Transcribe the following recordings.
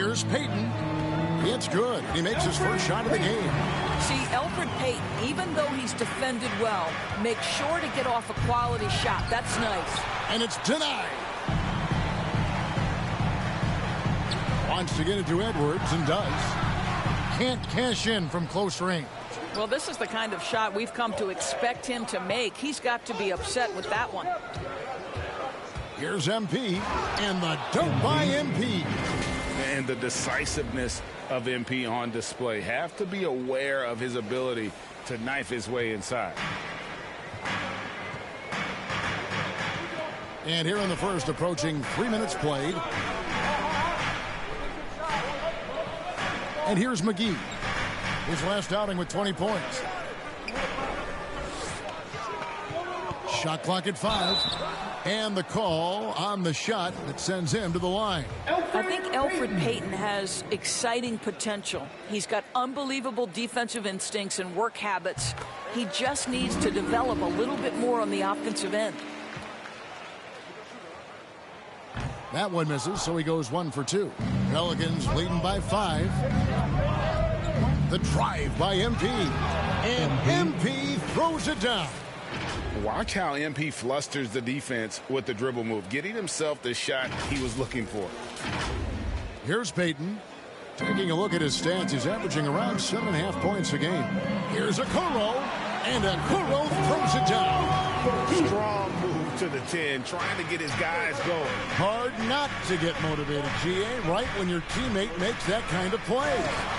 Here's Payton. It's good. He makes his first shot of the game. See, Elfrid Payton, even though he's defended well, makes sure to get off a quality shot. That's nice. And it's denied. Wants to get it to Edwards and does. Can't cash in from close range. Well, this is the kind of shot we've come to expect him to make. He's got to be upset with that one. Here's MP, and the dunk by MP. And the decisiveness of MP on display. Have to be aware of his ability to knife his way inside. And here in the first, approaching 3 minutes played. And here's McGee. His last outing with 20 points. Shot clock at 5. And the call on the shot that sends him to the line. I think Elfrid Payton has exciting potential. He's got unbelievable defensive instincts and work habits. He just needs to develop a little bit more on the offensive end. That one misses, so he goes 1 for 2. Pelicans leading by 5. The drive by MP. And MP throws it down. Watch how MP flusters the defense with the dribble move, getting himself the shot he was looking for. Here's Payton. Taking a look at his stats, he's averaging around 7.5 points a game. Here's Okoro, and Okoro throws it down. Strong move to the 10, trying to get his guys going. Hard not to get motivated, GA, right when your teammate makes that kind of play.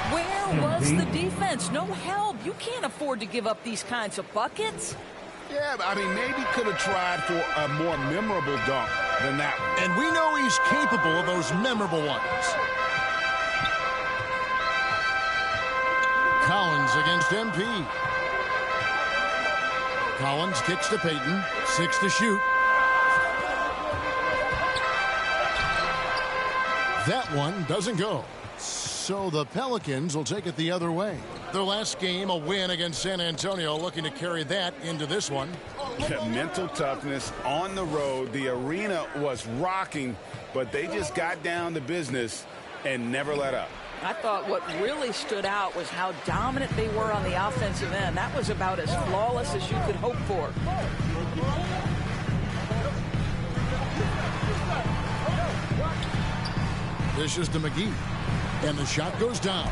Where was the defense? No help. You can't afford to give up these kinds of buckets. Yeah, I mean, maybe could have tried for a more memorable dunk than that one. And we know he's capable of those memorable ones. Collins against MP. Collins kicks to Payton. 6 to shoot. That one doesn't go. So the Pelicans will take it the other way. Their last game, a win against San Antonio, looking to carry that into this one. Mental toughness on the road. The arena was rocking, but they just got down to business and never let up. I thought what really stood out was how dominant they were on the offensive end. That was about as flawless as you could hope for. This is to McGee. And the shot goes down.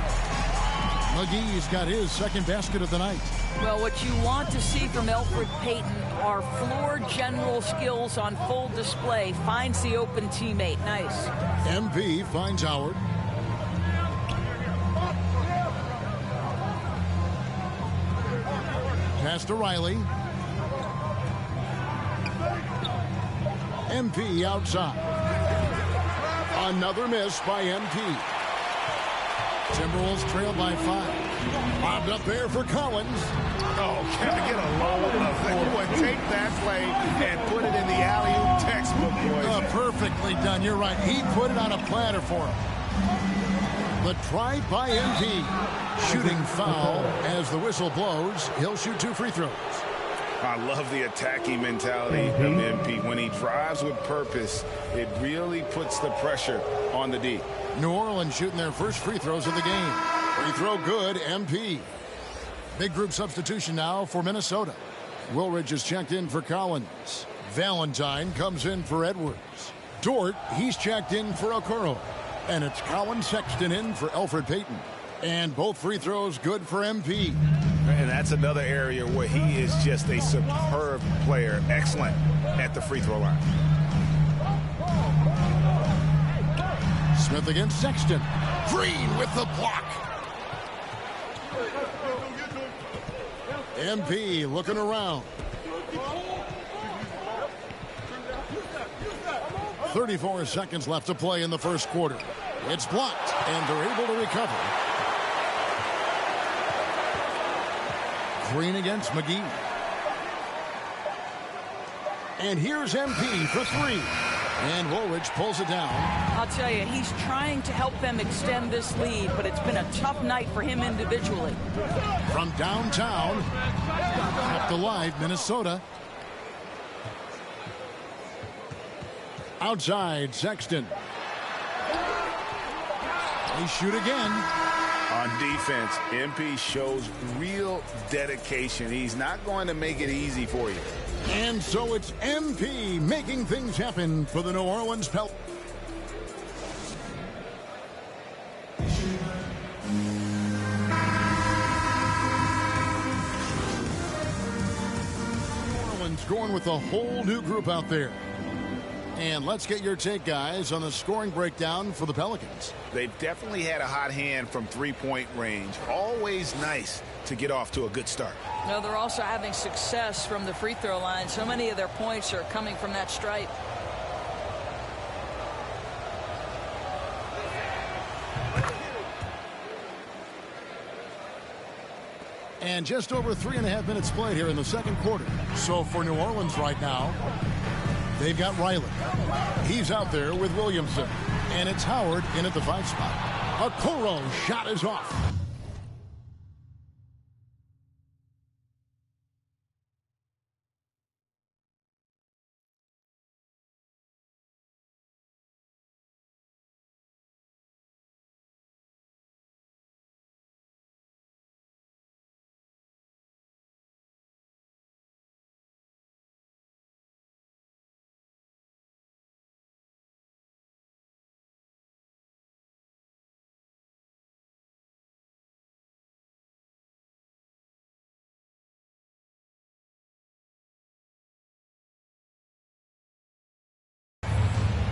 McGee's got his second basket of the night. Well, what you want to see from Elfrid Payton are floor general skills on full display. Finds the open teammate. Nice. MP finds Howard. Pass to Riley. MP outside. Another miss by MP. Timberwolves trail by 5. Bobbed up there for Collins. Oh, can I get a load of that? Boy, take that play and put it in the alley-oop textbook, boys. Perfectly done. You're right. He put it on a platter for him. The try by MP. Shooting foul as the whistle blows. He'll shoot 2 free throws. I love the attacking mentality of MP. When he drives with purpose, it really puts the pressure on the D. New Orleans shooting their first free throws of the game. Free throw good, MP. Big group substitution now for Minnesota. Woolridge is checked in for Collins. Valentine comes in for Edwards. Dort, he's checked in for Okoro. And it's Colin Sexton in for Elfrid Payton. And both free throws good for MP. And that's another area where he is just a superb player. Excellent at the free throw line. Smith against Sexton. Green with the block. MP looking around. 34 seconds left to play in the first quarter. It's blocked, and they're able to recover. Green against McGee. And here's MP for 3. And Woolridge pulls it down. I'll tell you, he's trying to help them extend this lead, but it's been a tough night for him individually. From downtown, kept alive, Minnesota. Outside, Sexton. They shoot again. On defense, MP shows real dedication. He's not going to make it easy for you. And so it's MP making things happen for the New Orleans Pelicans. Going with a whole new group out there. And let's get your take, guys, on the scoring breakdown for the Pelicans. They've definitely had a hot hand from three-point range. Always nice to get off to a good start. No, they're also having success from the free throw line. So many of their points are coming from that stripe. And just over 3.5 minutes played here in the second quarter. So for New Orleans right now, they've got Riley. He's out there with Williamson. And it's Howard in at the 5 spot. Okoro shot is off.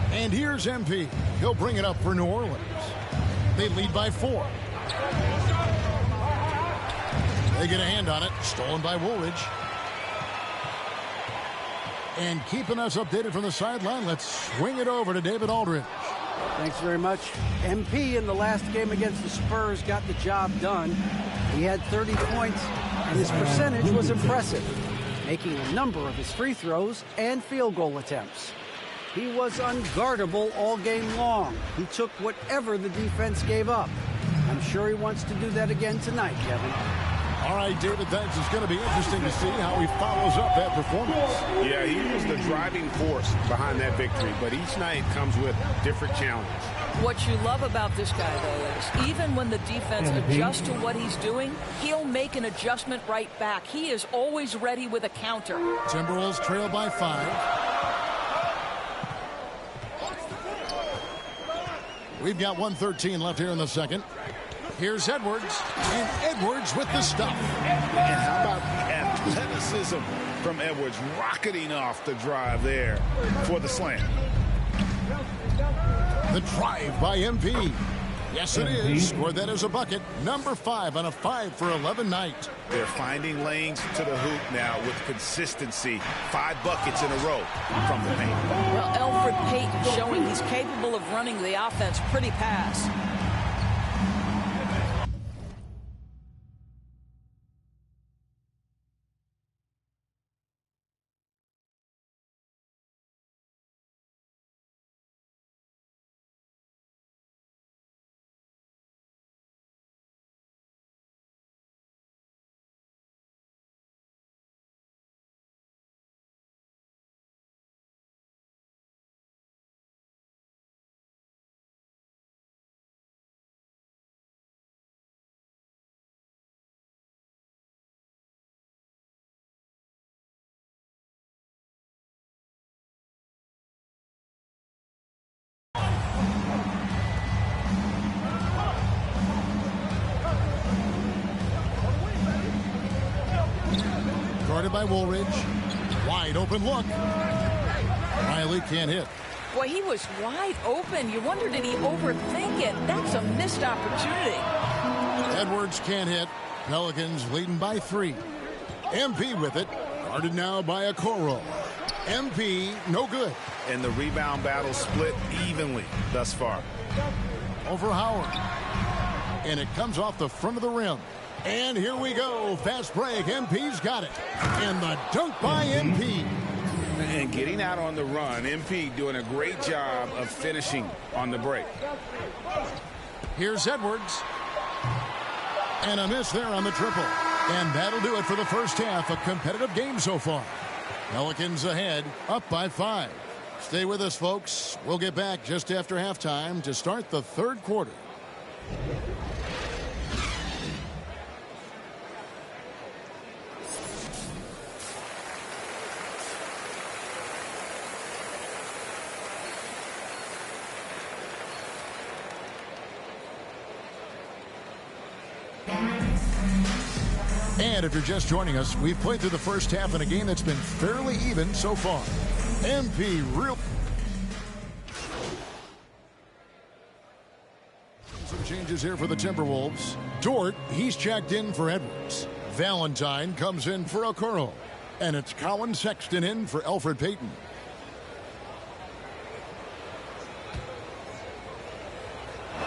And here's MP. He'll bring it up for New Orleans. They lead by 4. They get a hand on it. Stolen by Woolridge. And keeping us updated from the sideline, let's swing it over to David Aldridge. Thanks very much. MP in the last game against the Spurs got the job done. He had 30 points, and his percentage was impressive, making a number of his free throws and field goal attempts. He was unguardable all game long. He took whatever the defense gave up. I'm sure he wants to do that again tonight, Kevin. All right, David, thanks. It's going to be interesting to see how he follows up that performance. Yeah, he was the driving force behind that victory, but each night comes with different challenges. What you love about this guy, though, is even when the defense adjusts to what he's doing, he'll make an adjustment right back. He is always ready with a counter. Timberwolves trail by 5. We've got 1:13 left here in the second. Here's Edwards, and Edwards with the stuff. And how about the athleticism from Edwards rocketing off the drive there for the slam. The drive by MP. Yes, it is. Scored that as a bucket. Number 5 on a 5-for-11 night. They're finding lanes to the hoop now with consistency. 5 buckets in a row from the paint. Well, Elfrid Payton showing he's capable of running the offense pretty fast. Guarded by Woolridge. Wide open look. Riley can't hit. Boy, he was wide open. You wonder, did he overthink it? That's a missed opportunity. Edwards can't hit. Pelicans leading by 3. MP with it. Guarded now by Okoro. MP, no good. And the rebound battle split evenly thus far. Over Howard. And it comes off the front of the rim. And here we go. Fast break. MP's got it. And the dunk by MP. And getting out on the run. MP doing a great job of finishing on the break. Here's Edwards. And a miss there on the triple. And that'll do it for the first half. A competitive game so far. Pelicans ahead, up by 5. Stay with us, folks. We'll get back just after halftime to start the third quarter. And if you're just joining us, we've played through the first half in a game that's been fairly even so far. MP real. Some changes here for the Timberwolves. Dort, he's checked in for Edwards. Valentine comes in for Okoro. And it's Colin Sexton in for Elfrid Payton.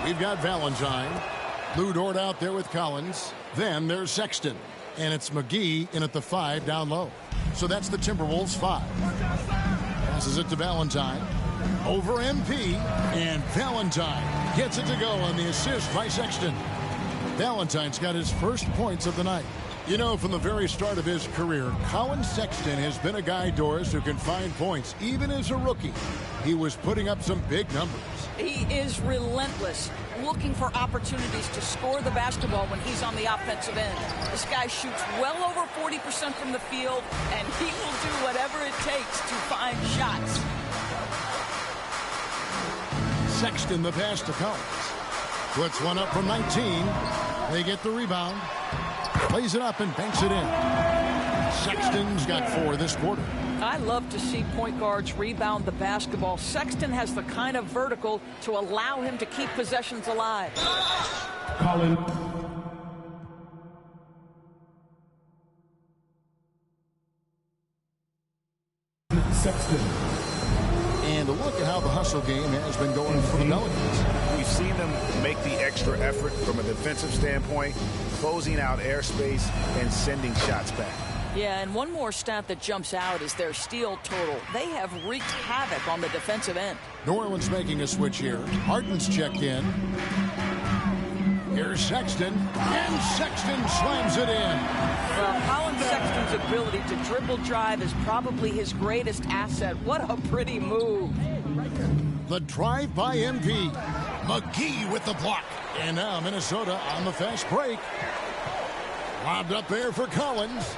We've got Valentine. Lou Dort out there with Collins. Then there's Sexton. And it's McGee in at the 5 down low. So that's the Timberwolves 5. Passes it to Valentine. Over MP. And Valentine gets it to go on the assist by Sexton. Valentine's got his first points of the night. You know, from the very start of his career, Colin Sexton has been a guy, Doris, who can find points. Even as a rookie, he was putting up some big numbers. He is relentless, looking for opportunities to score the basketball when he's on the offensive end. This guy shoots well over 40% from the field, and he will do whatever it takes to find shots. Sexton the pass to Collins. Puts one up from 19. They get the rebound. Plays it up and banks it in. Sexton's got 4 this quarter. I love to see point guards rebound the basketball. Sexton has the kind of vertical to allow him to keep possessions alive. Colin Sexton. And a look at how the hustle game has been going for the Pelicans. We've seen them make the extra effort from a defensive standpoint, closing out airspace and sending shots back. Yeah, and one more stat that jumps out is their steal total. They have wreaked havoc on the defensive end. New Orleans making a switch here. Harden's checked in. Here's Sexton, and Sexton slams it in. Well, Colin Sexton's ability to dribble drive is probably his greatest asset. What a pretty move. The drive by MP. McGee with the block. And now Minnesota on the fast break. Lobbed up there for Collins.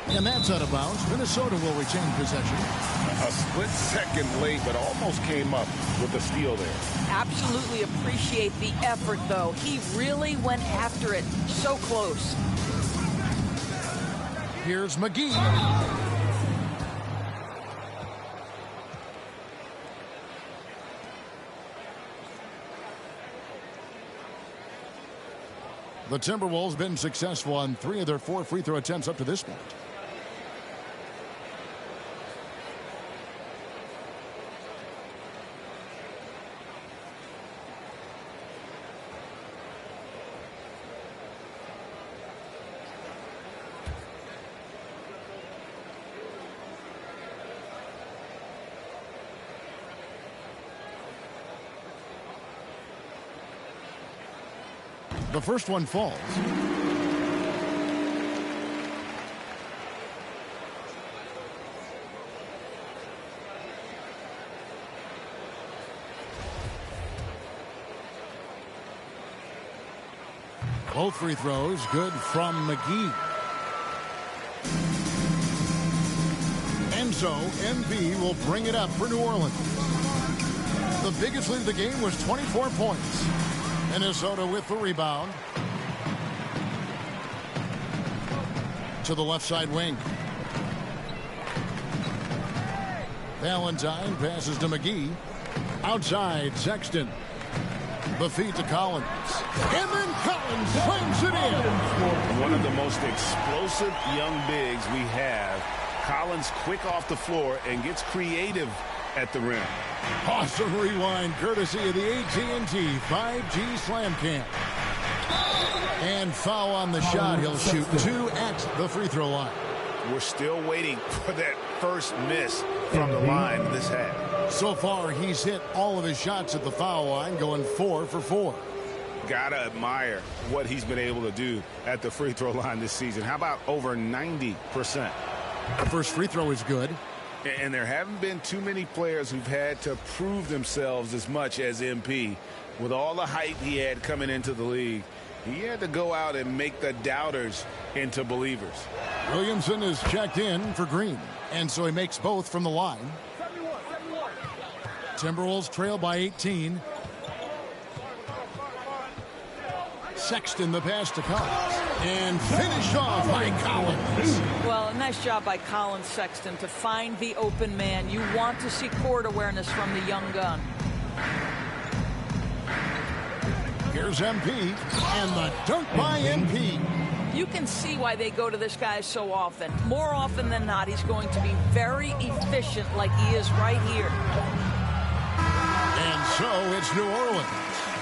And that's out of bounds. Minnesota will retain possession. A split second late, but almost came up with the steal there. Absolutely appreciate the effort, though. He really went after it. So close. Here's McGee. The Timberwolves been successful on 3 of their 4 free throw attempts up to this point. The first one falls. Both free throws good from McGee. And so MB will bring it up for New Orleans. The biggest lead of the game was 24 points. Minnesota with the rebound. To the left side wing. Valentine passes to McGee. Outside, Sexton. The feed to Collins. And then Collins slams it in. One of the most explosive young bigs we have. Collins quick off the floor and gets creative at the rim. Awesome rewind courtesy of the AT&T 5G Slam Cam. And foul on the shot. He'll shoot 2 at the free throw line. We're still waiting for that first miss from the line in this half. So far, he's hit all of his shots at the foul line, going 4 for 4. Gotta admire what he's been able to do at the free throw line this season. How about over 90%? The first free throw is good. And there haven't been too many players who've had to prove themselves as much as MP. With all the hype he had coming into the league, he had to go out and make the doubters into believers. Williamson is checked in for Green, and so he makes both from the line. Timberwolves trail by 18. Sexton the pass to Collins, and finished off by Collins. Well, a nice job by Collins Sexton to find the open man. You want to see court awareness from the young gun. Here's MP, and the dunk by MP. You can see why they go to this guy so often. More often than not, he's going to be very efficient like he is right here. And so it's New Orleans,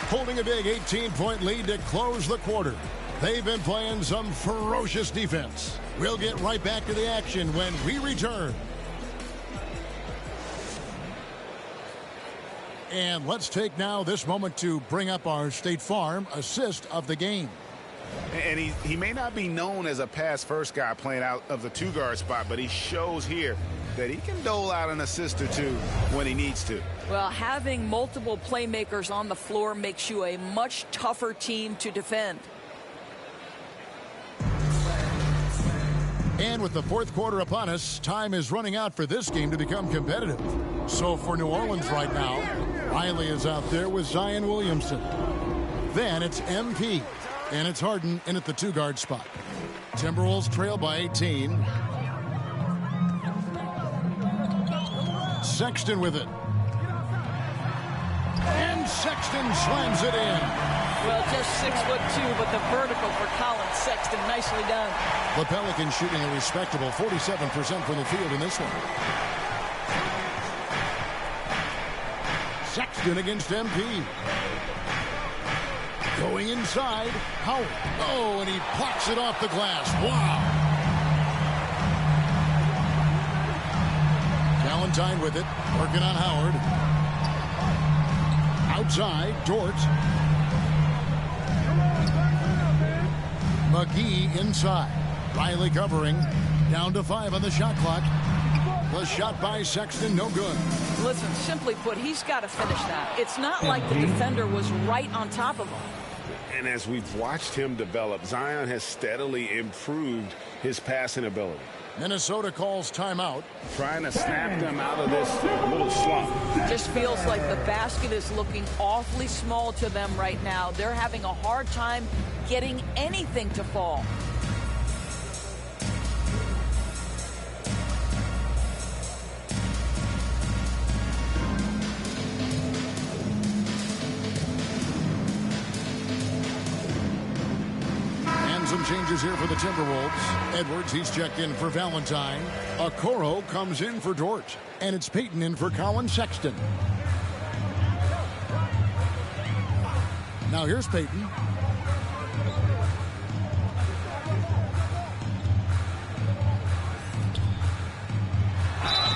holding a big 18-point lead to close the quarter. They've been playing some ferocious defense. We'll get right back to the action when we return. And let's take now this moment to bring up our State Farm assist of the game. And he may not be known as a pass-first guy playing out of the two-guard spot, but he shows here that he can dole out an assist or two when he needs to. Well, having multiple playmakers on the floor makes you a much tougher team to defend. And with the fourth quarter upon us, time is running out for this game to become competitive. So for New Orleans right now, Riley is out there with Zion Williamson. Then it's MP, and it's Harden in at the two-guard spot. Timberwolves trail by 18. Sexton with it. And Sexton slams it in. Well, just 6'2", but the vertical for Collins Sexton, nicely done. The Pelicans shooting a respectable 47% from the field in this one. Sexton against MP. Going inside, Howard. Oh, and he plucks it off the glass. Wow. Valentine with it, working on Howard. Outside, Dort. McGee inside. Riley covering. Down to 5 on the shot clock. The shot by Sexton, no good. Listen, simply put, he's got to finish that. It's not like the defender was right on top of him. And as we've watched him develop, Zion has steadily improved his passing ability. Minnesota calls timeout. Trying to snap them out of this little slump. Just feels like the basket is looking awfully small to them right now. They're having a hard time getting anything to fall. Some changes here for the Timberwolves. Edwards, he's checked in for Valentine. Okoro comes in for Dort. And it's Payton in for Colin Sexton. Now here's Payton.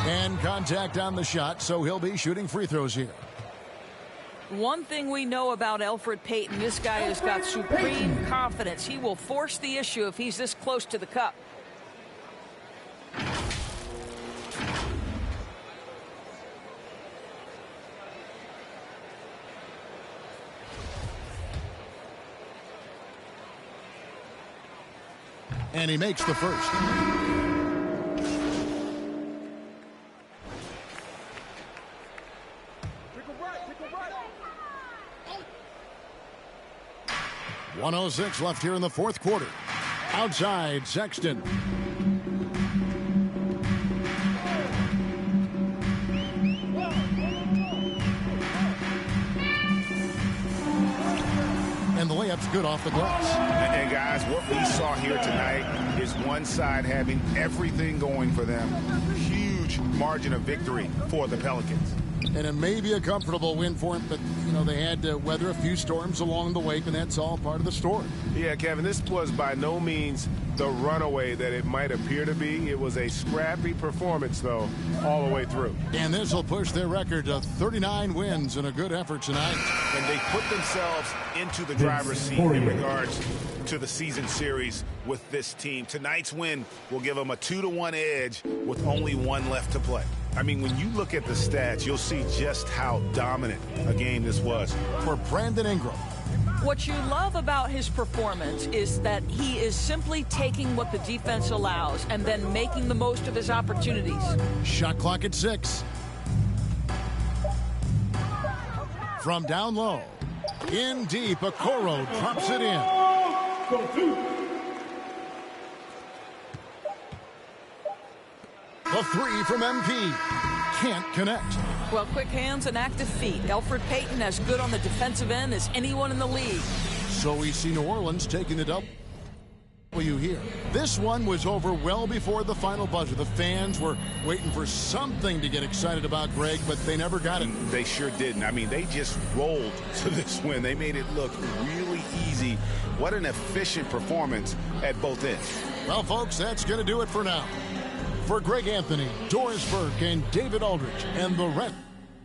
And contact on the shot, so he'll be shooting free throws here. One thing we know about Elfrid Payton, this guy has got supreme confidence. He will force the issue if he's this close to the cup. And he makes the first. 1:06 left here in the fourth quarter. Outside, Sexton. And the layup's good off the glass. And guys, what we saw here tonight is one side having everything going for them. Huge margin of victory for the Pelicans. And it may be a comfortable win for him, but, you know, they had to weather a few storms along the way, and that's all part of the story. Yeah, Kevin, this was by no means the runaway that it might appear to be. It was a scrappy performance, though, all the way through. And this will push their record to 39 wins in a good effort tonight. And they put themselves into the driver's seat in regards to the season series with this team. Tonight's win will give them a 2-1 edge with only one left to play. I mean, when you look at the stats, you'll see just how dominant a game this was. For Brandon Ingram. What you love about his performance is that he is simply taking what the defense allows and then making the most of his opportunities. Shot clock at 6. From down low. In deep, Okoro drops it in. The 3 from MP. Can't connect. Well, quick hands and active feet. Elfrid Payton as good on the defensive end as anyone in the league. So we see New Orleans taking the W here. This one was over well before the final buzzer. The fans were waiting for something to get excited about, Greg, but they never got it. They sure didn't. I mean, they just rolled to this win. They made it look really easy. What an efficient performance at both ends. Well, folks, that's going to do it for now. For Greg Anthony, Doris Burke, and David Aldridge, and the rest.